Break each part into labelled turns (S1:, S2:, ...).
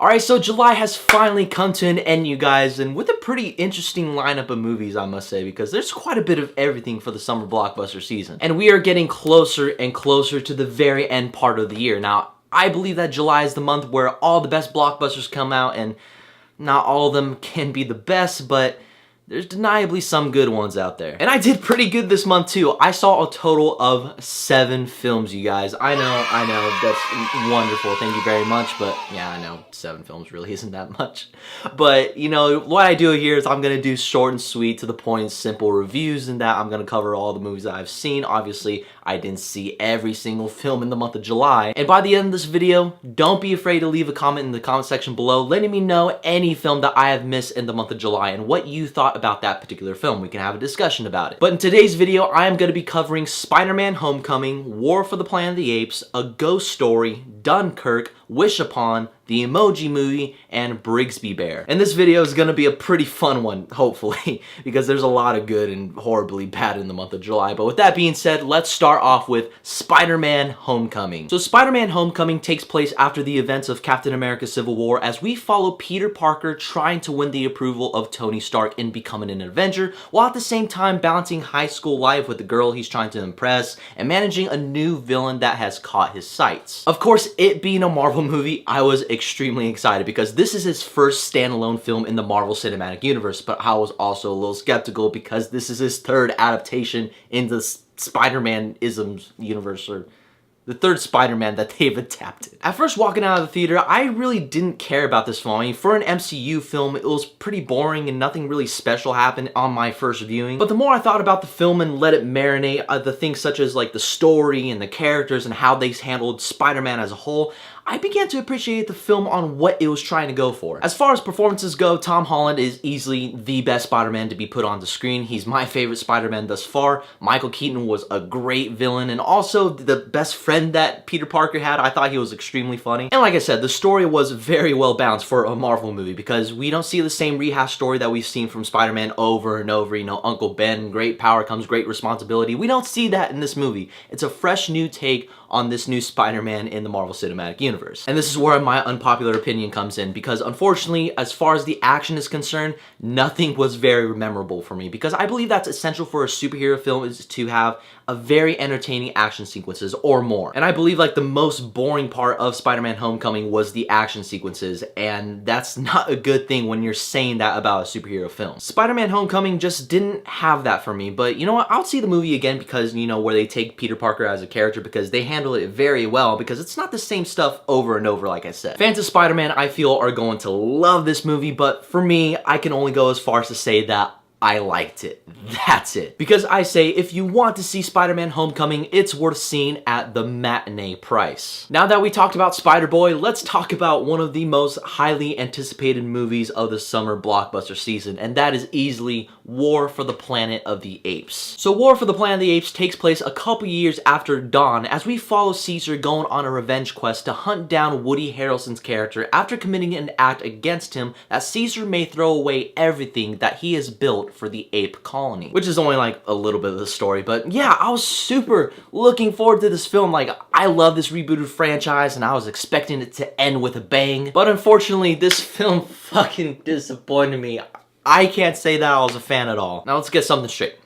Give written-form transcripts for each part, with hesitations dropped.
S1: Alright, so July has finally come to an end, you guys, and with a pretty interesting lineup of movies, I must say, because there's quite a bit of everything for the summer blockbuster season. And we are getting closer and closer to the very end part of the year. Now, I believe that July is the month where all the best blockbusters come out, and not all of them can be the best, but there's deniably some good ones out there. And I did pretty good this month too. I saw a total of 7 films, you guys. I know, that's wonderful. Thank you very much, but yeah, I know 7 films really isn't that much. But, you know, what I do here is I'm gonna do short and sweet, to the point, simple reviews, and that I'm gonna cover all the movies that I've seen. Obviously, I didn't see every single film in the month of July. And by the end of this video, don't be afraid to leave a comment in the comment section below letting me know any film that I have missed in the month of July and what you thought about that particular film. We can have a discussion about it. But in today's video, I am going to be covering SpiderMan Homecoming, War for the Planet of the Apes, A Ghost Story, Dunkirk, Wish Upon, the Emoji Movie, and BRIGSBY BEAR. And this video is going to be a pretty fun one, hopefully, because there's a lot of good and horribly bad in the month of July. But with that being said, let's start off with SpiderMan Homecoming. So SpiderMan Homecoming takes place after the events of Captain America Civil War, as we follow Peter Parker trying to win the approval of Tony Stark in becoming an Avenger, while at the same time balancing high school life with the girl he's trying to impress, and managing a new villain that has caught his sights. Of course, it being a Marvel movie, I was extremely excited because this is his first standalone film in the Marvel Cinematic Universe, but I was also a little skeptical because this is his 3rd adaptation in the Spider-Man-isms universe, or the 3rd Spider-Man that they've adapted. At first, walking out of the theater, I really didn't care about this film. I mean, for an MCU film, it was pretty boring and nothing really special happened on my first viewing. But the more I thought about the film and let it marinate, the things such as like the story and the characters and how they handled Spider-Man as a whole, I began to appreciate the film on what it was trying to go for. As far as performances go, Tom Holland is easily the best Spider-Man to be put on the screen. He's my favorite Spider-Man thus far. Michael Keaton was a great villain, and also the best friend that Peter Parker had. I thought he was extremely funny. And like I said, the story was very well balanced for a Marvel movie, because we don't see the same rehash story that we've seen from Spider-Man over and over. You know, Uncle Ben, great power comes great responsibility. We don't see that in this movie. It's a fresh new take on this new Spider-Man in the Marvel Cinematic Universe. And this is where my unpopular opinion comes in, because unfortunately, as far as the action is concerned, nothing was very memorable for me, because I believe that's essential for a superhero film, is to have a very entertaining action sequences or more. And I believe like the most boring part of Spider-Man Homecoming was the action sequences, and that's not a good thing when you're saying that about a superhero film. Spider-Man Homecoming just didn't have that for me, but you know what? I'll see the movie again because, you know, where they take Peter Parker as a character, because they handle it very well, because it's not the same stuff over and over, like I said. Fans of Spider-Man, I feel, are going to love this movie, but for me, I can only go as far as to say that I liked it. That's it. Because I say, if you want to see Spider-Man Homecoming, it's worth seeing at the matinee price. Now that we talked about Spider-Boy, let's talk about one of the most highly anticipated movies of the summer blockbuster season, and that is easily War for the Planet of the Apes. So War for the Planet of the Apes takes place a couple years after Dawn, as we follow Caesar going on a revenge quest to hunt down Woody Harrelson's character after committing an act against him that Caesar may throw away everything that he has built for the ape colony. Which is only like a little bit of the story, but yeah, I was super looking forward to this film. Like, I love this rebooted franchise and I was expecting it to end with a bang, but unfortunately this film fucking disappointed me. I can't say that I was a fan at all. Now let's get something straight.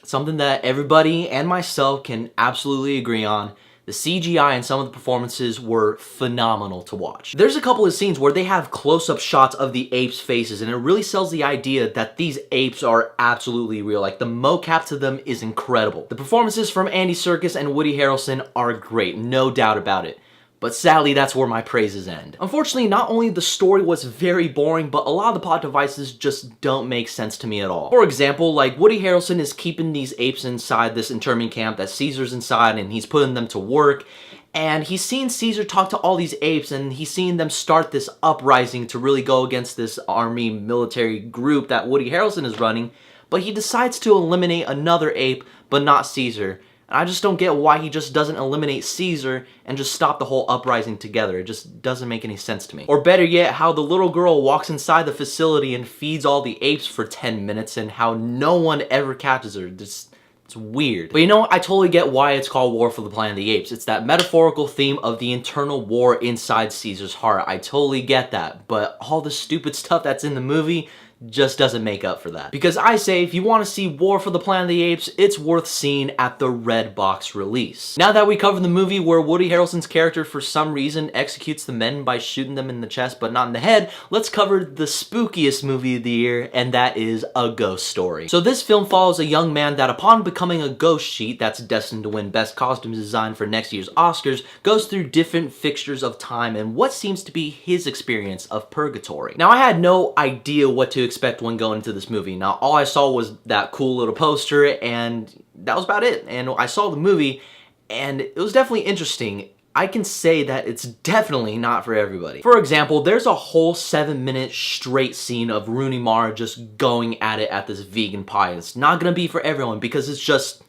S1: Something that everybody and myself can absolutely agree on. The CGI and some of the performances were phenomenal to watch. There's a couple of scenes where they have close-up shots of the apes' faces, and it really sells the idea that these apes are absolutely real. Like, the mocap to them is incredible. The performances from Andy Serkis and Woody Harrelson are great, no doubt about it. But sadly, that's where my praises end. Unfortunately, not only the story was very boring, but a lot of the plot devices just don't make sense to me at all. For example, like Woody Harrelson is keeping these apes inside this internment camp that Caesar's inside, and he's putting them to work. And he's seen Caesar talk to all these apes, and he's seen them start this uprising to really go against this army military group that Woody Harrelson is running. But he decides to eliminate another ape, but not Caesar. And I just don't get why he just doesn't eliminate Caesar and just stop the whole uprising together. It just doesn't make any sense to me. Or better yet, how the little girl walks inside the facility and feeds all the apes for 10 minutes and how no one ever catches her. It's It's weird. But you know what? I totally get why it's called War for the Planet of the Apes. It's that metaphorical theme of the internal war inside Caesar's heart. I totally get that. But all the stupid stuff that's in the movie just doesn't make up for that. Because I say, if you want to see War for the Planet of the Apes, it's worth seeing at the red box release. Now that we covered the movie where Woody Harrelson's character for some reason executes the men by shooting them in the chest but not in the head, let's cover the spookiest movie of the year, and that is A Ghost Story. So this film follows a young man that upon becoming a ghost sheet that's destined to win Best Costumes Design for next year's Oscars, goes through different fixtures of time and what seems to be his experience of purgatory. Now I had no idea what to expect when going into this movie. Now all I saw was that cool little poster and that was about it. And I saw the movie and it was definitely interesting. I can say that it's definitely not for everybody. For example, there's a whole 7-minute straight scene of Rooney Mara just going at it at this vegan pie. It's not gonna be for everyone because it's just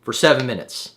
S1: for 7 minutes.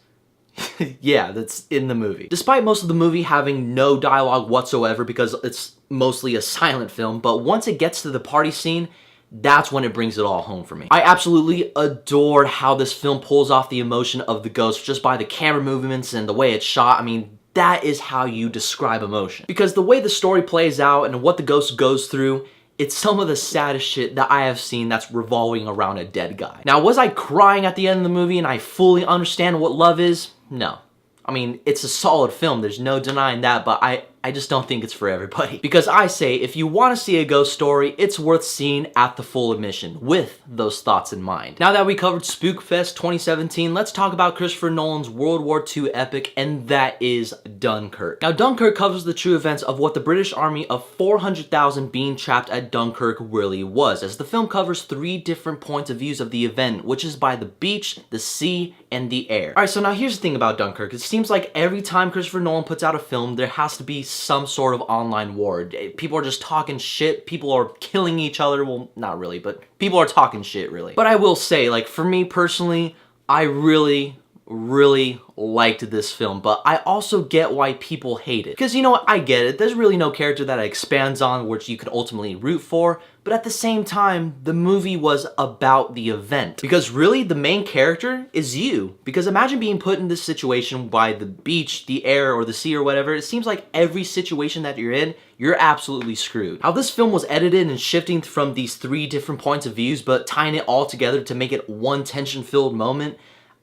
S1: Yeah, that's in the movie. Despite most of the movie having no dialogue whatsoever because it's mostly a silent film, but once it gets to the party scene, that's when it brings it all home for me. I absolutely adored how this film pulls off the emotion of the ghost just by the camera movements and the way it's shot. I mean, that is how you describe emotion. Because the way the story plays out and what the ghost goes through, it's some of the saddest shit that I have seen that's revolving around a dead guy. Now, was I crying at the end of the movie and I fully understand what love is? No. I mean, it's a solid film, there's no denying that, but I just don't think it's for everybody. Because I say, if you want to see a ghost story, it's worth seeing at the full admission, with those thoughts in mind. Now that we covered Spookfest 2017, let's talk about Christopher Nolan's World War II epic, and that is Dunkirk. Now, Dunkirk covers the true events of what the British army of 400,000 being trapped at Dunkirk really was, as the film covers 3 different points of views of the event, which is by the beach, the sea, and the air. Alright, so now here's the thing about Dunkirk. It seems like every time Christopher Nolan puts out a film, there has to be some sort of online war. People are just talking shit, people are killing each other, well, not really, but people are talking shit, really. But I will say, like, for me personally, I really liked this film, but I also get why people hate it. Because, you know what, I get it, there's really no character that it expands on which you can ultimately root for, but at the same time, the movie was about the event. Because really, the main character is you. Because imagine being put in this situation by the beach, the air, or the sea, or whatever. It seems like every situation that you're in, you're absolutely screwed. How this film was edited and shifting from these 3 different points of views, but tying it all together to make it one tension-filled moment,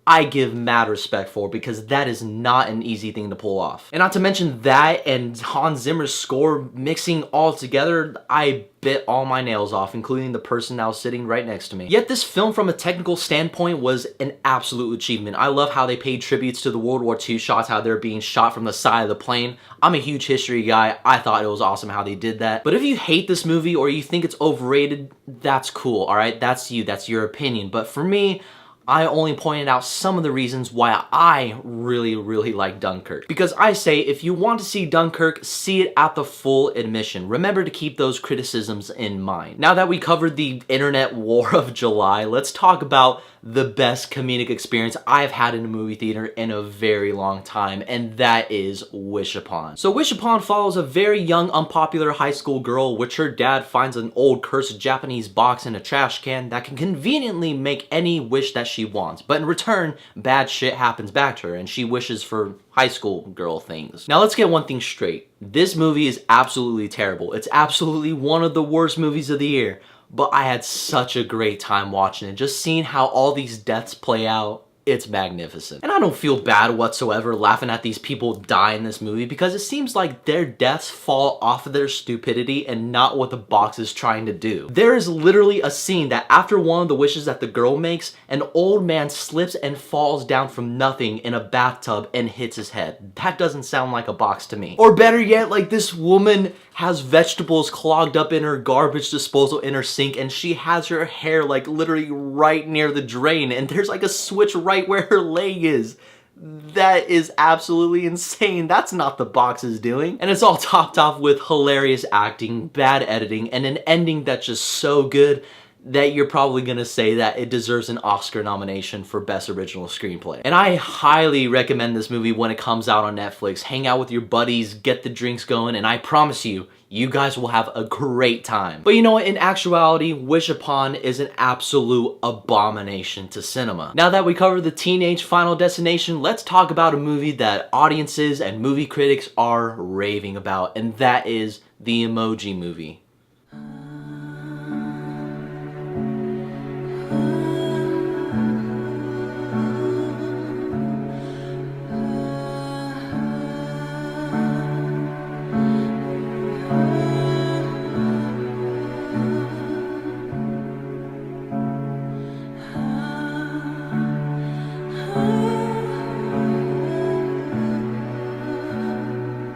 S1: I give mad respect for, because that is not an easy thing to pull off. And not to mention that and Hans Zimmer's score mixing all together, I bit all my nails off, including the person that was sitting right next to me. Yet this film from a technical standpoint was an absolute achievement. I love how they paid tributes to the World War II shots, how they're being shot from the side of the plane. I'm a huge history guy. I thought it was awesome how they did that. But if you hate this movie or you think it's overrated, that's cool, alright? That's you, that's your opinion. But for me, I only pointed out some of the reasons why I really like Dunkirk. Because I say, if you want to see Dunkirk, see it at the full admission. Remember to keep those criticisms in mind. Now that we covered the internet war of July, let's talk about the best comedic experience I've had in a movie theater in a very long time, and that is Wish Upon. So Wish Upon follows a very young, unpopular high school girl, which her dad finds an old cursed Japanese box in a trash can that can conveniently make any wish that she wants. But in return, bad shit happens back to her, and she wishes for high school girl things. Now let's get one thing straight. This movie is absolutely terrible. It's absolutely one of the worst movies of the year. But I had such a great time watching it. Just seeing how all these deaths play out, it's magnificent. And I don't feel bad whatsoever laughing at these people die in this movie, because it seems like their deaths fall off of their stupidity and not what the box is trying to do. There is literally a scene that after one of the wishes that the girl makes, an old man slips and falls down from nothing in a bathtub and hits his head. That doesn't sound like a box to me. Or better yet, like this woman has vegetables clogged up in her garbage disposal in her sink, and she has her hair like literally right near the drain, and there's like a switch right where her leg is. That is absolutely insane. That's not the box is doing. And it's all topped off with hilarious acting, bad editing, and an ending that's just so good that you're probably gonna say that it deserves an Oscar nomination for Best Original Screenplay. And I highly recommend this movie when it comes out on Netflix. Hang out with your buddies, get the drinks going, and I promise you, you guys will have a great time. But you know what, in actuality, Wish Upon is an absolute abomination to cinema. Now that we covered the teenage Final Destination, let's talk about a movie that audiences and movie critics are raving about, and that is the Emoji Movie.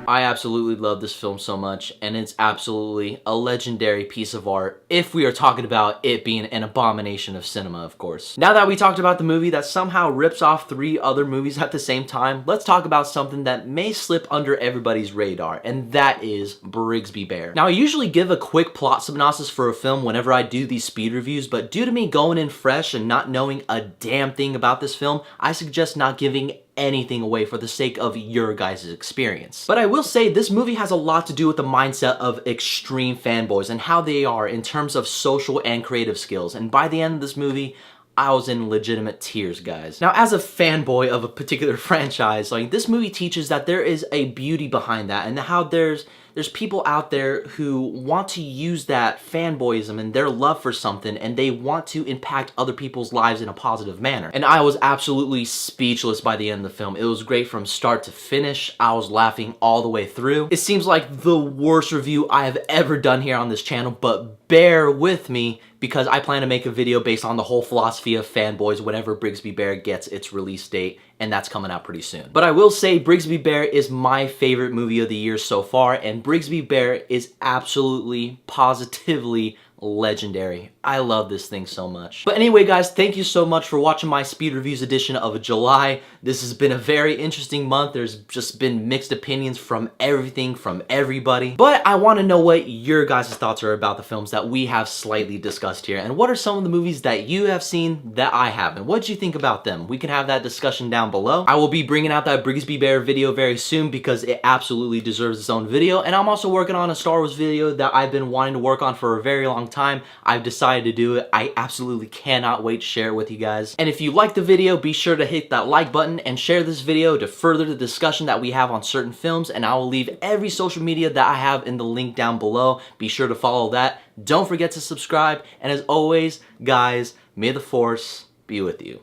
S1: I absolutely love this film so much, and it's absolutely a legendary piece of art if we are talking about it being an abomination of cinema, of course. Now that we talked about the movie that somehow rips off 3 other movies at the same time, let's talk about something that may slip under everybody's radar, and that is BRIGSBY BEAR. Now, I usually give a quick plot synopsis for a film whenever I do these speed reviews, but due to me going in fresh and not knowing a damn thing about this film, I suggest not giving anything away for the sake of your guys' experience. But I will say this movie has a lot to do with the mindset of extreme fanboys and how they are in terms of social and creative skills. And by the end of this movie, I was in legitimate tears, guys. Now, as a fanboy of a particular franchise, like, this movie teaches that there is a beauty behind that and how there's people out there who want to use that fanboyism and their love for something, and they want to impact other people's lives in a positive manner. And I was absolutely speechless by the end of the film. It was great from start to finish. I was laughing all the way through. It seems like the worst review I have ever done here on this channel, but bear with me because I plan to make a video based on the whole philosophy of fanboys whenever BRIGSBY BEAR gets its release date, and that's coming out pretty soon. But I will say BRIGSBY BEAR is my favorite movie of the year so far, and BRIGSBY BEAR is absolutely, positively legendary. I love this thing so much. But anyway, guys, thank you so much for watching my speed reviews edition of July. This has been a very interesting month. There's just been mixed opinions from everything, from everybody. But I want to know what your guys' thoughts are about the films that we have slightly discussed here. And what are some of the movies that you have seen that I haven't? What did you think about them? We can have that discussion down below. I will be bringing out that BRIGSBY BEAR video very soon because it absolutely deserves its own video. And I'm also working on a Star Wars video that I've been wanting to work on for a very long time. I've decided to do it. I absolutely cannot wait to share it with you guys. And if you like the video, be sure to hit that like button and share this video to further the discussion that we have on certain films. And I will leave every social media that I have in the link down below. Be sure to follow that. Don't forget to subscribe. And as always, guys, may the Force be with you.